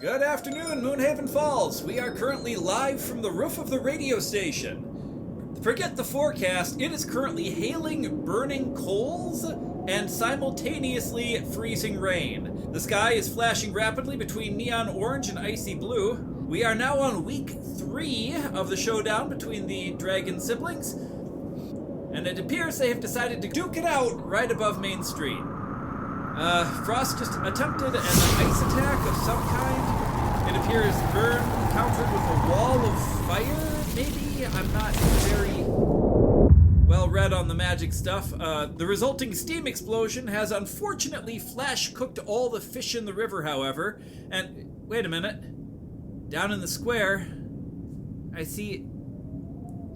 Good afternoon, Moonhaven Falls. We are currently live from the roof of the radio station. Forget the forecast, it is currently hailing burning coals and simultaneously freezing rain. The sky is flashing rapidly between neon orange and icy blue. We are now on week 3 of the showdown between the dragon siblings, and it appears they have decided to duke it out right above Main Street. Frost just attempted an ice attack of some kind. It appears Vern countered with a wall of fire, maybe? I'm not very well read on the magic stuff. The resulting steam explosion has unfortunately flash-cooked all the fish in the river, however. And, wait a minute. Down in the square, I see...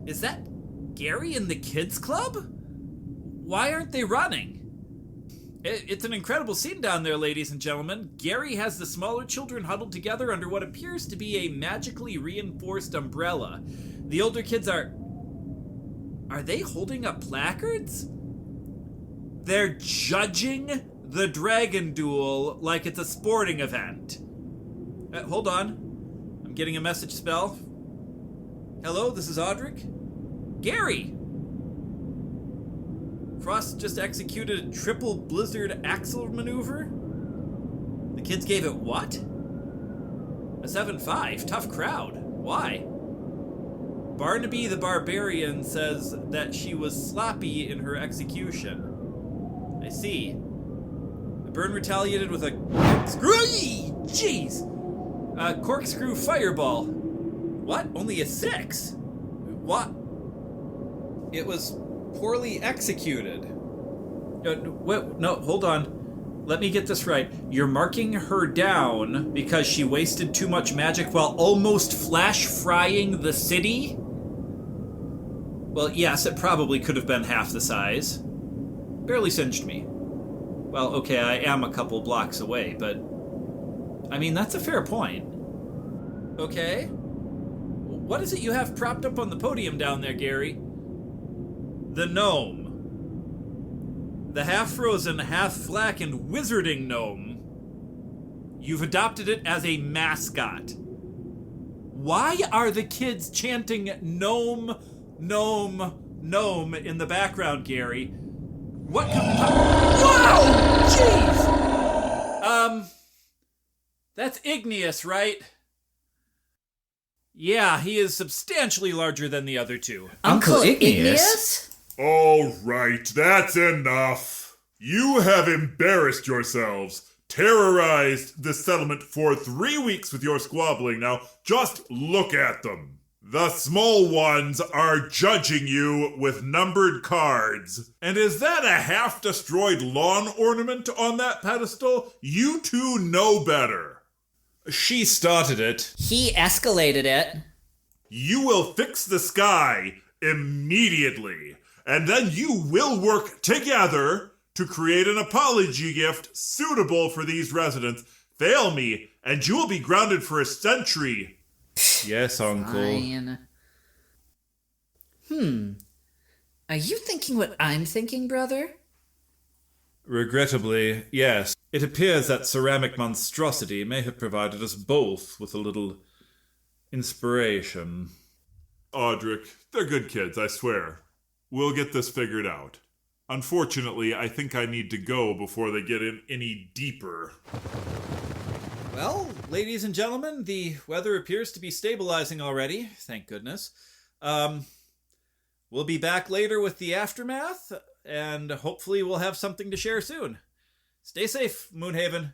Is that Gary and the Kids Club? Why aren't they running? It's an incredible scene down there, ladies and gentlemen. Gary has the smaller children huddled together under what appears to be a magically reinforced umbrella. The older kids are they holding up placards? They're judging the dragon duel like it's a sporting event. Hold on. I'm getting a message spell. Hello, this is Audrick. Gary! Frost just executed a triple blizzard axle maneuver? The kids gave it what? A 7-5. Tough crowd. Why? Barnaby the Barbarian says that she was sloppy in her execution. I see. The burn retaliated with a corkscrew fireball. What? Only a 6? What? It was poorly executed. No, hold on. Let me get this right. You're marking her down because she wasted too much magic while almost flash frying the city? Well, yes, it probably could have been half the size. Barely singed me. Well, okay, I am a couple blocks away, but... I mean, that's a fair point. Okay. What is it you have propped up on the podium down there, Gary? The gnome. The half-frozen, half-blackened wizarding gnome. You've adopted it as a mascot. Why are the kids chanting gnome, gnome, gnome in the background, Gary? What could... Wow! Jeez! That's Igneous, right? Yeah, he is substantially larger than the other two. Uncle Igneous? All right, that's enough. You have embarrassed yourselves, terrorized the settlement for 3 weeks with your squabbling. Now, just look at them. The small ones are judging you with numbered cards. And is that a half-destroyed lawn ornament on that pedestal? You two know better. She started it. He escalated it. You will fix the sky immediately. And then you will work together to create an apology gift suitable for these residents. Fail me, and you will be grounded for a century. Yes, Uncle. Fine. Are you thinking what I'm thinking, brother? Regrettably, yes. It appears that ceramic monstrosity may have provided us both with a little inspiration. Audrick, they're good kids, I swear. We'll get this figured out. Unfortunately, I think I need to go before they get in any deeper. Well, ladies and gentlemen, the weather appears to be stabilizing already, thank goodness. We'll be back later with the aftermath, and hopefully we'll have something to share soon. Stay safe, Moonhaven.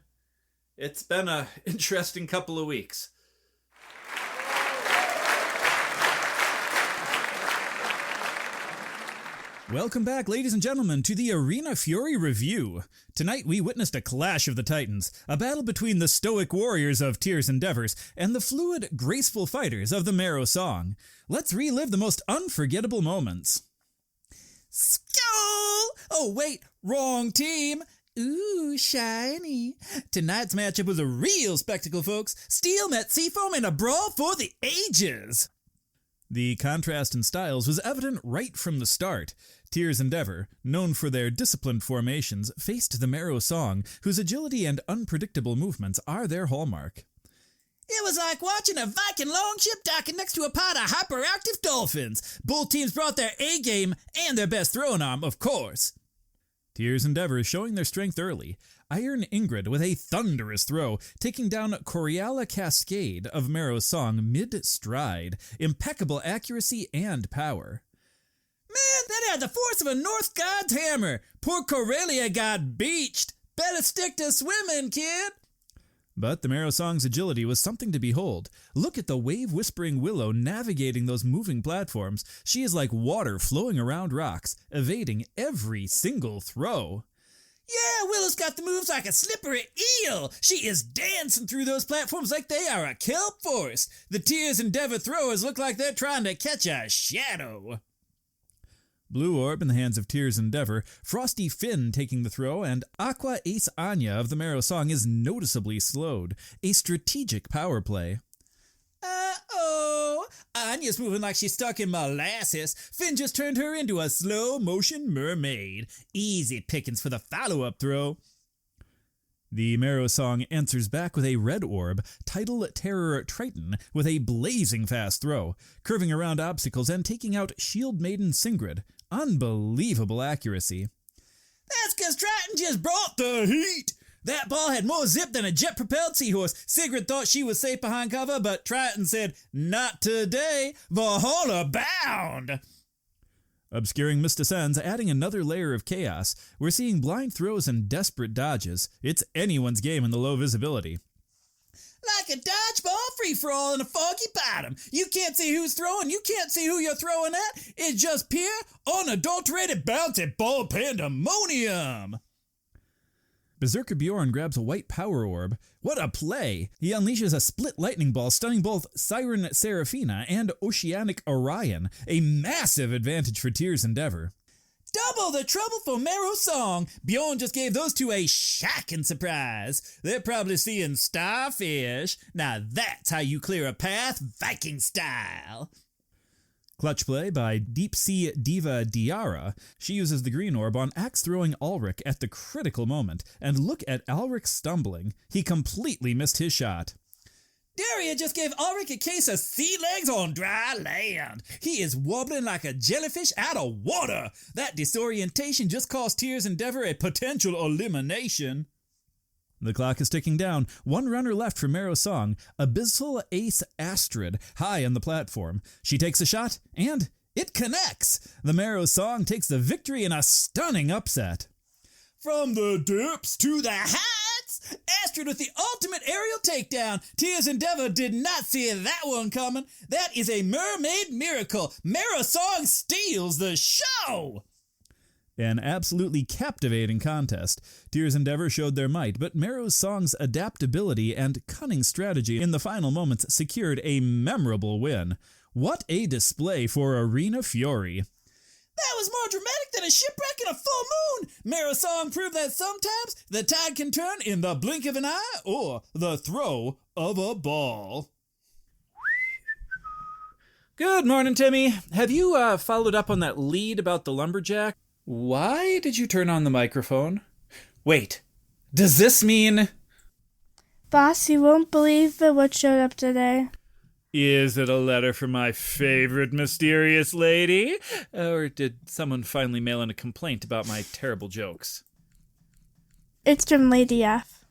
It's been an interesting couple of weeks. Welcome back, ladies and gentlemen, to the Arena Fury Review. Tonight we witnessed a clash of the Titans, a battle between the stoic warriors of Tears Endeavors and the fluid, graceful fighters of the Marrow Song. Let's relive the most unforgettable moments. Skull! Oh wait, wrong team! Ooh, shiny. Tonight's matchup was a real spectacle, folks. Steel met Seafoam in a brawl for the ages. The contrast in styles was evident right from the start. Tears Endeavor, known for their disciplined formations, faced the Marrow Song, whose agility and unpredictable movements are their hallmark. It was like watching a Viking longship docking next to a pod of hyperactive dolphins. Both teams brought their A-game and their best throwing arm, of course. Tears and Dever showing their strength early. Iron Ingrid with a thunderous throw, taking down Coriala Cascade of Marrow's Song mid-stride. Impeccable accuracy and power. Man, that had the force of a North God's hammer. Poor Corelia got beached. Better stick to swimming, kid. But the Marrow Song's agility was something to behold. Look at the wave-whispering Willow navigating those moving platforms. She is like water flowing around rocks, evading every single throw. Yeah, Willow's got the moves like a slippery eel. She is dancing through those platforms like they are a kelp forest. The Tears and Dever throwers look like they're trying to catch a shadow. Blue Orb in the hands of Tears and Dever, Frosty Finn taking the throw, and Aqua Ace Anya of the Marrow Song is noticeably slowed. A strategic power play. Uh-oh! Anya's moving like she's stuck in molasses. Finn just turned her into a slow-motion mermaid. Easy pickings for the follow-up throw. The Marrow Song answers back with a red orb, Tidal Terror Triton with a blazing fast throw, curving around obstacles and taking out Shield Maiden Singrid. Unbelievable accuracy. That's 'cause Triton just brought the heat. That ball had more zip than a jet-propelled seahorse. Sigrid thought she was safe behind cover, but Triton said, "Not today, Valhalla bound!" Obscuring Mr. Sens, adding another layer of chaos. We're seeing blind throws and desperate dodges. It's anyone's game in the low visibility. Like a dodgeball free-for-all in a foggy bottom. You can't see who's throwing, you can't see who you're throwing at. It's just pure, unadulterated bouncy ball pandemonium. Berserker Bjorn grabs a white power orb. What a play! He unleashes a split lightning ball, stunning both Siren Seraphina and Oceanic Orion. A massive advantage for Tears and Dever. Double the trouble for Marrow Song. Bjorn just gave those two a shocking surprise. They're probably seeing starfish. Now that's how you clear a path, Viking style. Clutch play by Deep Sea Diva Diara. She uses the green orb on axe-throwing Audrick at the critical moment. And look at Audrick stumbling. He completely missed his shot. Daria just gave Audrick a case of sea legs on dry land. He is wobbling like a jellyfish out of water. That disorientation just cost Tears and Dever a potential elimination. The clock is ticking down. One runner left for Marrow Song, Abyssal Ace Astrid, high on the platform. She takes a shot, and it connects. The Marrow Song takes the victory in a stunning upset. From the depths to the heights, Astrid with the ultimate aerial takedown. Tears and Dever did not see that one coming. That is a mermaid miracle. Marrow Song steals the show. An absolutely captivating contest. Tears and Dever showed their might, but Marrow Song's adaptability and cunning strategy in the final moments secured a memorable win. What a display for Arena Fury. That was more dramatic than a shipwreck in a full moon. Marrow Song proved that sometimes the tide can turn in the blink of an eye or the throw of a ball. Good morning, Timmy. Have you followed up on that lead about the lumberjack? Why did you turn on the microphone? Wait, does this mean... Boss, you won't believe what showed up today. Is it a letter from my favorite mysterious lady? Or did someone finally mail in a complaint about my terrible jokes? It's from Lady F.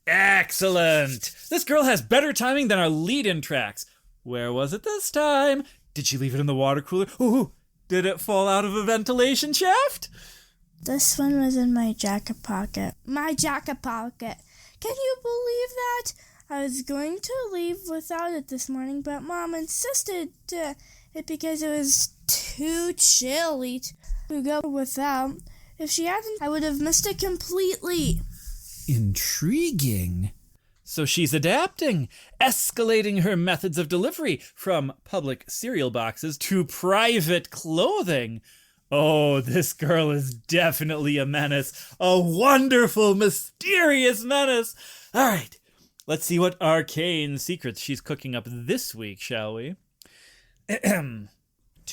Excellent! This girl has better timing than our lead-in tracks. Where was it this time? Did she leave it in the water cooler? Ooh, did it fall out of a ventilation shaft? This one was in my jacket pocket. My jacket pocket. Can you believe that? I was going to leave without it this morning, but Mom insisted it because it was too chilly to go without. If she hadn't, I would have missed it completely. Intriguing. So she's adapting, escalating her methods of delivery from public cereal boxes to private clothing. Oh, this girl is definitely a menace. A wonderful, mysterious menace. All right. Let's see what arcane secrets she's cooking up this week, shall we? To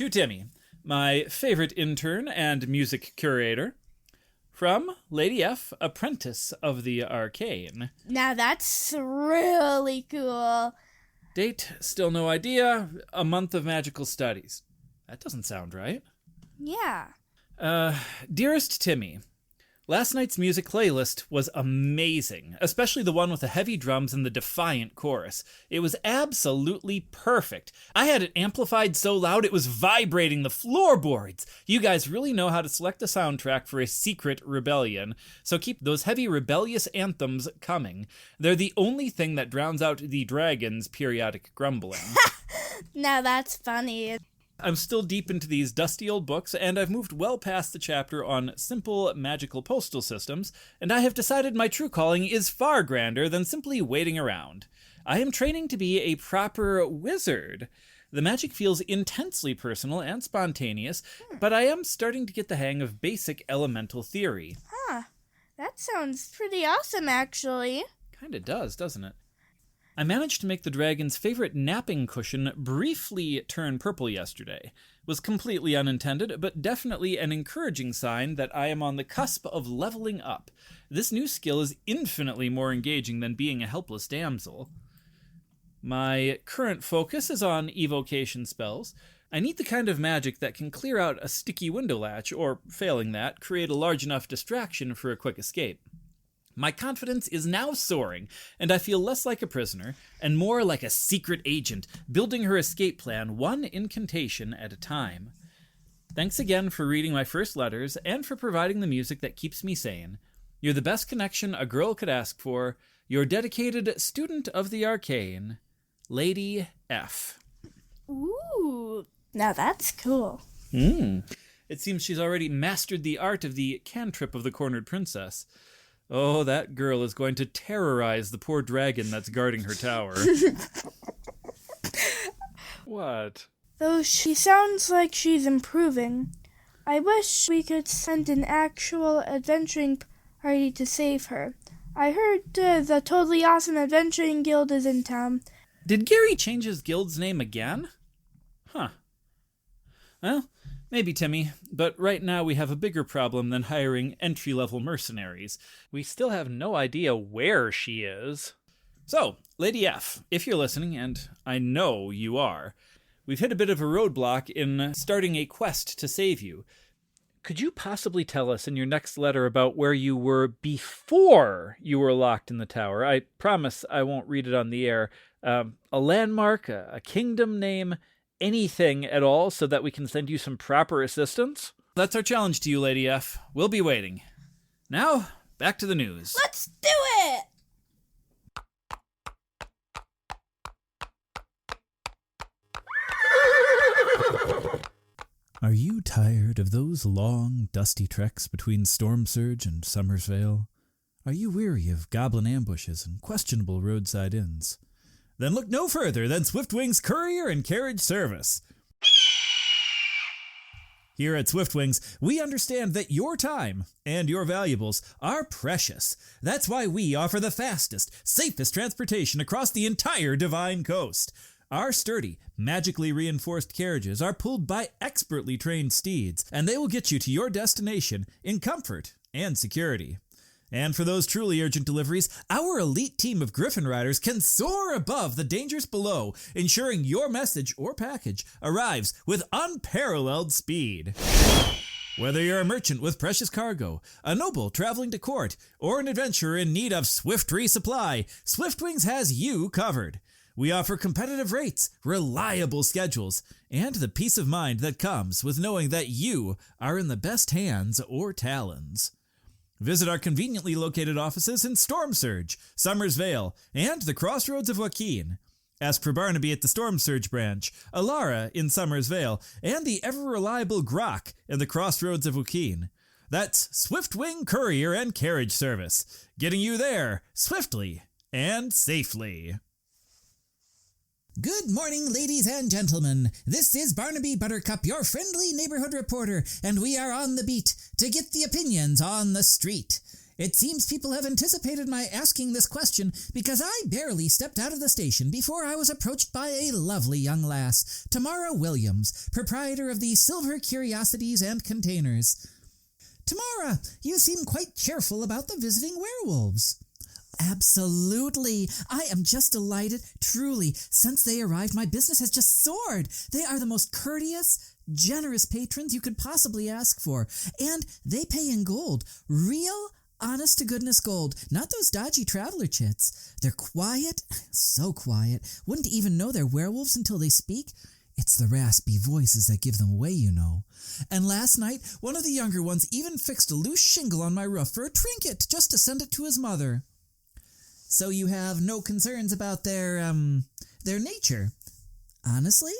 Timmy, my favorite intern and music curator. From Lady F, Apprentice of the Arcane. Now that's really cool. Date, still no idea. A month of magical studies. That doesn't sound right. Yeah. Dearest Timmy, last night's music playlist was amazing, especially the one with the heavy drums and the defiant chorus. It was absolutely perfect. I had it amplified so loud it was vibrating the floorboards. You guys really know how to select a soundtrack for a secret rebellion, so keep those heavy rebellious anthems coming. They're the only thing that drowns out the dragon's periodic grumbling. Now that's funny. I'm still deep into these dusty old books, and I've moved well past the chapter on simple magical postal systems, and I have decided my true calling is far grander than simply waiting around. I am training to be a proper wizard. The magic feels intensely personal and spontaneous, but I am starting to get the hang of basic elemental theory. Huh. That sounds pretty awesome, actually. Kinda does, doesn't it? I managed to make the dragon's favorite napping cushion briefly turn purple yesterday. Was completely unintended, but definitely an encouraging sign that I am on the cusp of leveling up. This new skill is infinitely more engaging than being a helpless damsel. My current focus is on evocation spells. I need the kind of magic that can clear out a sticky window latch, or, failing that, create a large enough distraction for a quick escape. My confidence is now soaring, and I feel less like a prisoner, and more like a secret agent, building her escape plan one incantation at a time. Thanks again for reading my first letters, and for providing the music that keeps me sane. You're the best connection a girl could ask for. Your dedicated student of the arcane, Lady F. Ooh, now that's cool. It seems she's already mastered the art of the cantrip of the cornered princess. Oh, that girl is going to terrorize the poor dragon that's guarding her tower. What? Though she sounds like she's improving. I wish we could send an actual adventuring party to save her. I heard the Totally Awesome Adventuring Guild is in town. Did Gary change his guild's name again? Huh. Well, maybe, Timmy, but right now we have a bigger problem than hiring entry-level mercenaries. We still have no idea where she is. So, Lady F, if you're listening, and I know you are, we've hit a bit of a roadblock in starting a quest to save you. Could you possibly tell us in your next letter about where you were before you were locked in the tower? I promise I won't read it on the air. A landmark, a kingdom name, anything at all so that we can send you some proper assistance? That's our challenge to you, Lady F. We'll be waiting. Now, back to the news. Let's do it! Are you tired of those long, dusty treks between Storm Surge and Summersvale? Are you weary of goblin ambushes and questionable roadside inns? Then look no further than Swiftwing's Courier and Carriage Service. Here at Swiftwings, we understand that your time and your valuables are precious. That's why we offer the fastest, safest transportation across the entire Divine Coast. Our sturdy, magically reinforced carriages are pulled by expertly trained steeds, and they will get you to your destination in comfort and security. And for those truly urgent deliveries, our elite team of Griffin Riders can soar above the dangers below, ensuring your message or package arrives with unparalleled speed. Whether you're a merchant with precious cargo, a noble traveling to court, or an adventurer in need of swift resupply, Swiftwings has you covered. We offer competitive rates, reliable schedules, and the peace of mind that comes with knowing that you are in the best hands or talons. Visit our conveniently located offices in Storm Surge, Summers Vale, and the Crossroads of Joaquin. Ask for Barnaby at the Storm Surge branch, Alara in Summers Vale, and the ever-reliable Grok in the Crossroads of Joaquin. That's Swiftwing Courier and Carriage Service, getting you there swiftly and safely. Good morning, ladies and gentlemen. This is Barnaby Buttercup, your friendly neighborhood reporter, and we are on the beat to get the opinions on the street. It seems people have anticipated my asking this question because I barely stepped out of the station before I was approached by a lovely young lass, Tamara Williams, proprietor of the Silver Curiosities and Containers. Tamara, you seem quite cheerful about the visiting werewolves. Absolutely. I am just delighted. Truly, since they arrived, my business has just soared. They are the most courteous, generous patrons you could possibly ask for. And they pay in gold. Real, honest-to-goodness gold. Not those dodgy traveler chits. They're quiet, so quiet. Wouldn't even know they're werewolves until they speak. It's the raspy voices that give them away, you know. And last night, one of the younger ones even fixed a loose shingle on my roof for a trinket just to send it to his mother. So you have no concerns about their nature? Honestly?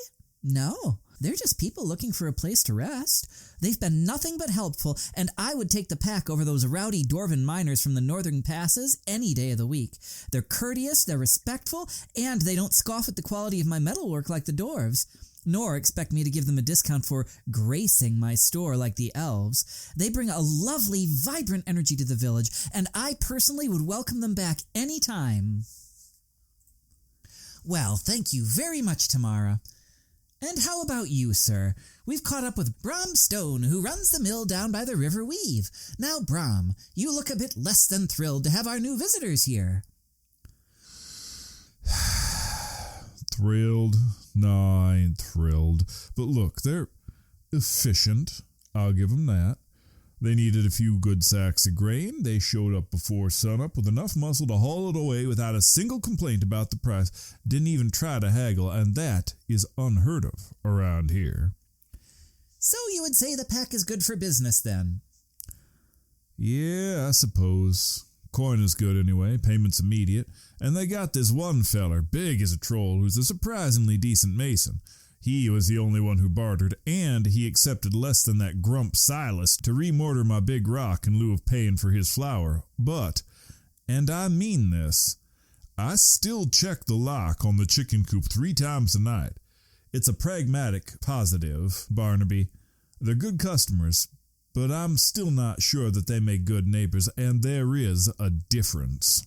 No. They're just people looking for a place to rest. They've been nothing but helpful, and I would take the pack over those rowdy dwarven miners from the northern passes any day of the week. They're courteous, they're respectful, and they don't scoff at the quality of my metalwork like the dwarves, nor expect me to give them a discount for gracing my store like the elves. They bring a lovely, vibrant energy to the village, and I personally would welcome them back any time. Well, thank you very much, Tamara. And how about you, sir? We've caught up with Brom Stone, who runs the mill down by the River Weave. Now, Brom, you look a bit less than thrilled to have our new visitors here. Thrilled? No, I ain't thrilled. But look, they're efficient. I'll give them that. They needed a few good sacks of grain. They showed up before sunup with enough muscle to haul it away without a single complaint about the price. Didn't even try to haggle, and that is unheard of around here. So you would say the pack is good for business, then? Yeah, I suppose. Coin is good anyway, payment's immediate, and they got this one feller, big as a troll, who's a surprisingly decent mason. He was the only one who bartered, and he accepted less than that grump Silas to remortar my big rock in lieu of paying for his flour. But, and I mean this, I still check the lock on the chicken coop 3 times a night. It's a pragmatic positive, Barnaby. They're good customers, but I'm still not sure that they make good neighbors, and there is a difference.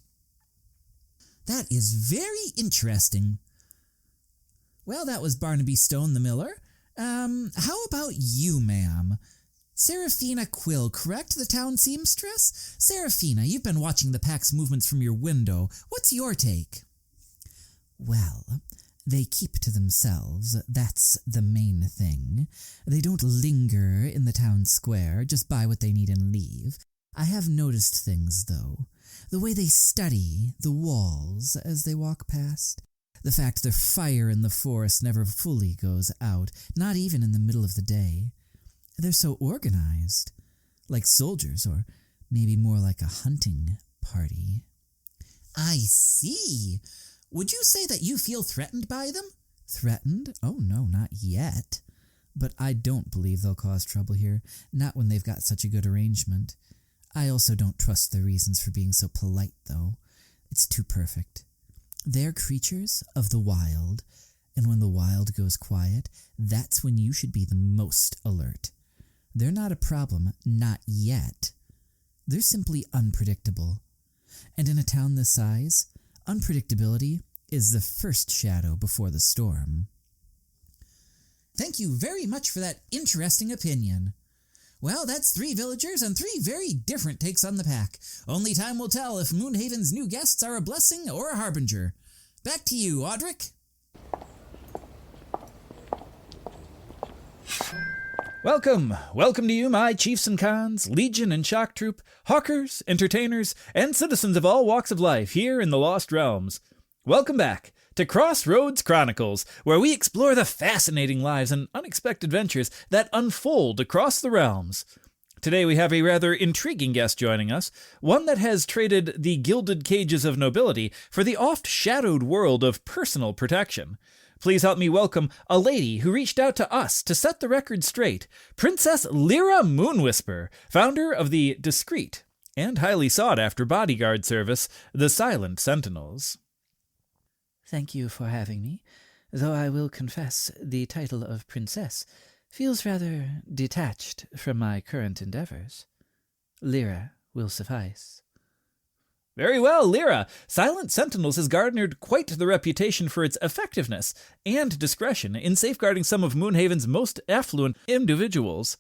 That is very interesting. Well, that was Barnaby Stone the miller. How about you, ma'am? Seraphina Quill, correct? The town seamstress? Seraphina, you've been watching the pack's movements from your window. What's your take? Well, they keep to themselves. That's the main thing. They don't linger in the town square, just buy what they need and leave. I have noticed things, though. The way they study the walls as they walk past. The fact their fire in the forest never fully goes out, not even in the middle of the day. They're so organized, like soldiers, or maybe more like a hunting party. I see. Would you say that you feel threatened by them? Threatened? Oh no, not yet. But I don't believe they'll cause trouble here, not when they've got such a good arrangement. I also don't trust their reasons for being so polite, though. It's too perfect. They're creatures of the wild, and when the wild goes quiet, that's when you should be the most alert. They're not a problem, not yet. They're simply unpredictable. And in a town this size, unpredictability is the first shadow before the storm. Thank you very much for that interesting opinion. Well, that's 3 villagers and 3 very different takes on the pack. Only time will tell if Moonhaven's new guests are a blessing or a harbinger. Back to you, Audrick. Welcome to you, my chiefs and khans, legion and shock troop, hawkers, entertainers, and citizens of all walks of life here in the Lost Realms. Welcome back to Crossroads Chronicles, where we explore the fascinating lives and unexpected ventures that unfold across the realms. Today we have a rather intriguing guest joining us, one that has traded the gilded cages of nobility for the oft-shadowed world of personal protection. Please help me welcome a lady who reached out to us to set the record straight, Princess Lyra Moonwhisper, founder of the discreet and highly sought-after bodyguard service, the Silent Sentinels. Thank you for having me, though I will confess the title of princess feels rather detached from my current endeavors. Lyra will suffice. Very well, Lyra. Silent Sentinels has garnered quite the reputation for its effectiveness and discretion in safeguarding some of Moonhaven's most affluent individuals.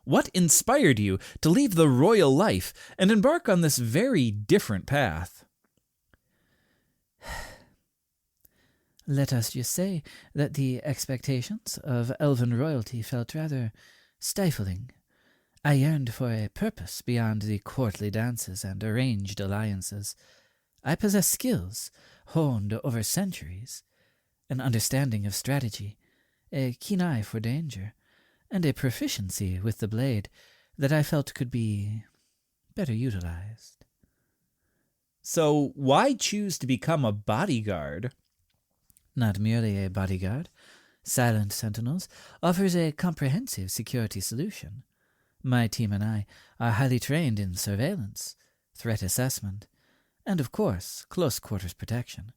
What inspired you to leave the royal life and embark on this very different path? Let us just say that the expectations of elven royalty felt rather stifling. I yearned for a purpose beyond the courtly dances and arranged alliances. I possess skills honed over centuries, an understanding of strategy, a keen eye for danger, and a proficiency with the blade that I felt could be better utilized. So why choose to become a bodyguard? Not merely a bodyguard, Silent Sentinels offers a comprehensive security solution. My team and I are highly trained in surveillance, threat assessment, and, of course, close-quarters protection.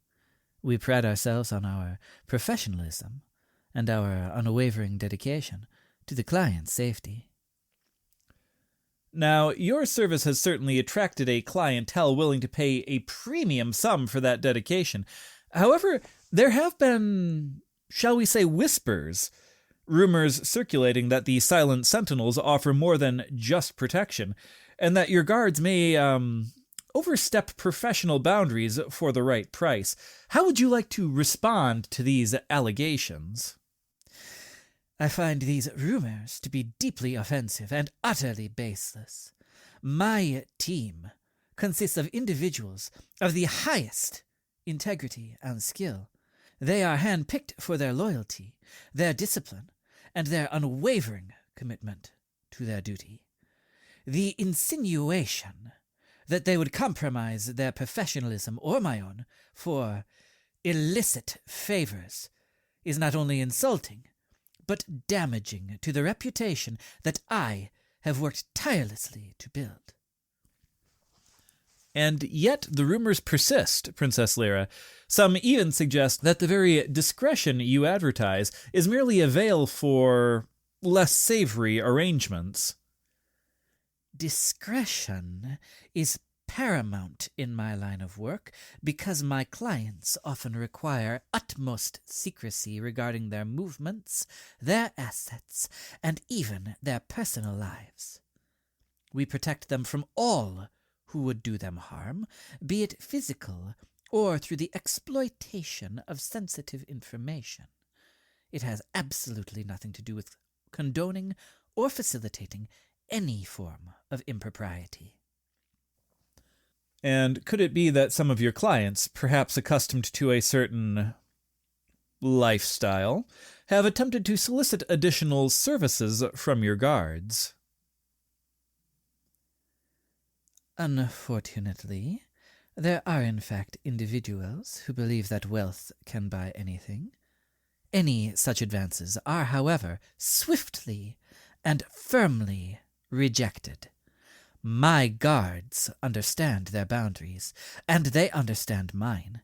We pride ourselves on our professionalism and our unwavering dedication to the client's safety. Now, your service has certainly attracted a clientele willing to pay a premium sum for that dedication. However, there have been, shall we say, whispers, rumors circulating that the Silent Sentinels offer more than just protection, and that your guards may, overstep professional boundaries for the right price. How would you like to respond to these allegations? I find these rumors to be deeply offensive and utterly baseless. My team consists of individuals of the highest integrity and skill. They are handpicked for their loyalty, their discipline, and their unwavering commitment to their duty. The insinuation that they would compromise their professionalism or my own for illicit favors is not only insulting, but damaging to the reputation that I have worked tirelessly to build. And yet the rumors persist, Princess Lyra. Some even suggest that the very discretion you advertise is merely a veil for less savory arrangements. Discretion is paramount in my line of work because my clients often require utmost secrecy regarding their movements, their assets, and even their personal lives. We protect them from all who would do them harm, be it physical or through the exploitation of sensitive information. It has absolutely nothing to do with condoning or facilitating any form of impropriety. And could it be that some of your clients, perhaps accustomed to a certain lifestyle, have attempted to solicit additional services from your guards? Unfortunately, there are in fact individuals who believe that wealth can buy anything. Any such advances are, however, swiftly and firmly rejected. My guards understand their boundaries, and they understand mine.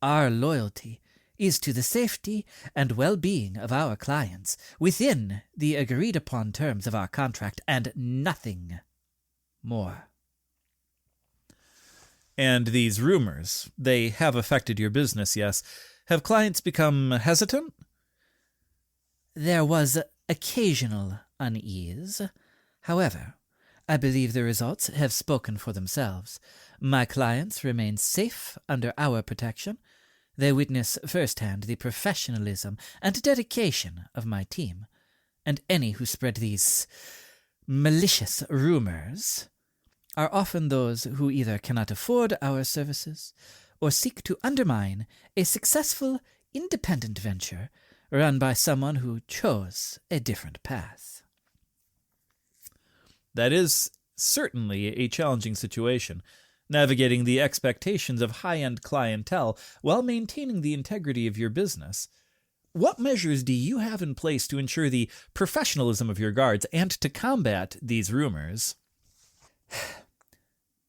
Our loyalty is to the safety and well-being of our clients within the agreed-upon terms of our contract, and nothing more. And these rumors, they have affected your business, yes. Have clients become hesitant? There was occasional unease. However, I believe the results have spoken for themselves. My clients remain safe under our protection. They witness firsthand the professionalism and dedication of my team, and any who spread these malicious rumors are often those who either cannot afford our services or seek to undermine a successful, independent venture run by someone who chose a different path. That is certainly a challenging situation, navigating the expectations of high-end clientele while maintaining the integrity of your business. What measures do you have in place to ensure the professionalism of your guards and to combat these rumors?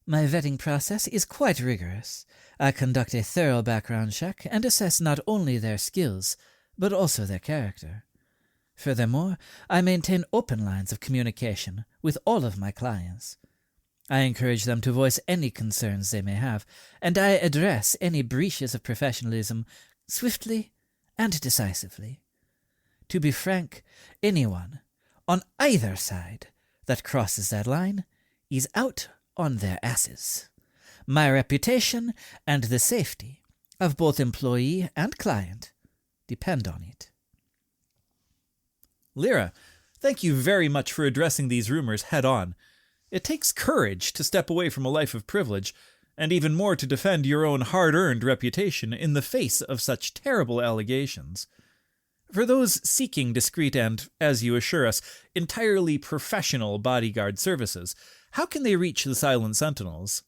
My vetting process is quite rigorous. I conduct a thorough background check and assess not only their skills, but also their character. Furthermore, I maintain open lines of communication with all of my clients. I encourage them to voice any concerns they may have, and I address any breaches of professionalism swiftly and decisively. To be frank, anyone, on either side, that crosses that line is out on their asses. My reputation and the safety of both employee and client. Depend on it. Lyra, thank you very much for addressing these rumors head on. It takes courage to step away from a life of privilege, and even more to defend your own hard-earned reputation in the face of such terrible allegations. For those seeking discreet and, as you assure us, entirely professional bodyguard services, how can they reach the Silent Sentinels?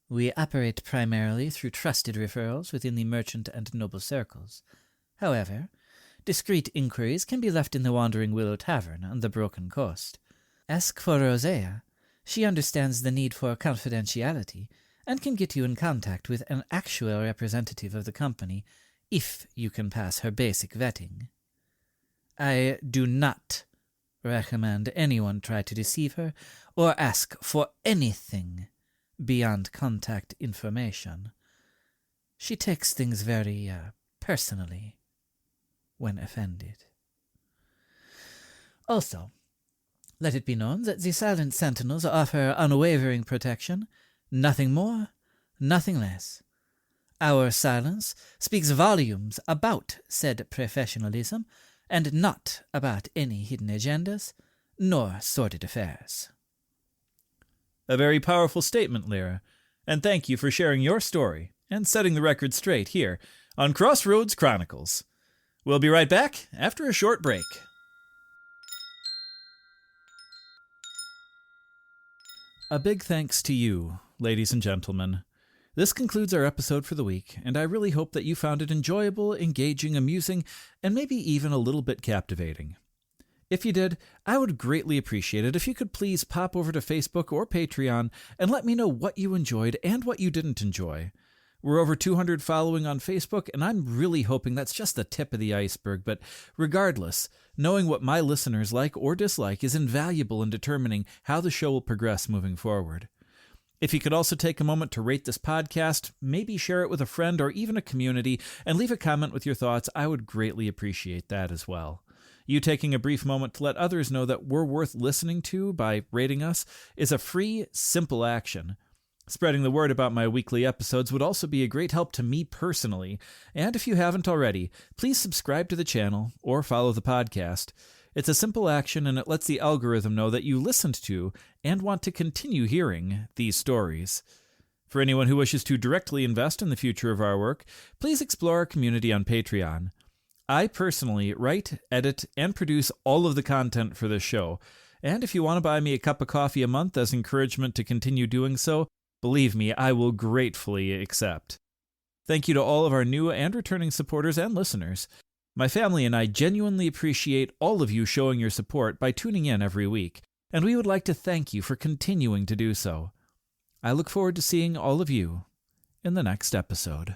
We operate primarily through trusted referrals within the merchant and noble circles. However, discreet inquiries can be left in the Wandering Willow Tavern on the Broken Coast. Ask for Rosea. She understands the need for confidentiality and can get you in contact with an actual representative of the company if you can pass her basic vetting. I do not recommend anyone try to deceive her or ask for anything beyond contact information. She takes things very personally when offended. Also, let it be known that the Silent Sentinels offer unwavering protection, nothing more, nothing less. Our silence speaks volumes about said professionalism, and not about any hidden agendas, nor sordid affairs. A very powerful statement, Lyra, and thank you for sharing your story and setting the record straight here on Crossroads Chronicles. We'll be right back after a short break. A big thanks to you, ladies and gentlemen. This concludes our episode for the week, and I really hope that you found it enjoyable, engaging, amusing, and maybe even a little bit captivating. If you did, I would greatly appreciate it if you could please pop over to Facebook or Patreon and let me know what you enjoyed and what you didn't enjoy. We're over 200 following on Facebook, and I'm really hoping that's just the tip of the iceberg, but regardless, knowing what my listeners like or dislike is invaluable in determining how the show will progress moving forward. If you could also take a moment to rate this podcast, maybe share it with a friend or even a community, and leave a comment with your thoughts, I would greatly appreciate that as well. You taking a brief moment to let others know that we're worth listening to by rating us is a free, simple action. Spreading the word about my weekly episodes would also be a great help to me personally, and if you haven't already, please subscribe to the channel or follow the podcast. It's a simple action, and it lets the algorithm know that you listened to and want to continue hearing these stories. For anyone who wishes to directly invest in the future of our work, please explore our community on Patreon. I personally write, edit, and produce all of the content for this show, and if you want to buy me a cup of coffee a month as encouragement to continue doing so, believe me, I will gratefully accept. Thank you to all of our new and returning supporters and listeners. My family and I genuinely appreciate all of you showing your support by tuning in every week, and we would like to thank you for continuing to do so. I look forward to seeing all of you in the next episode.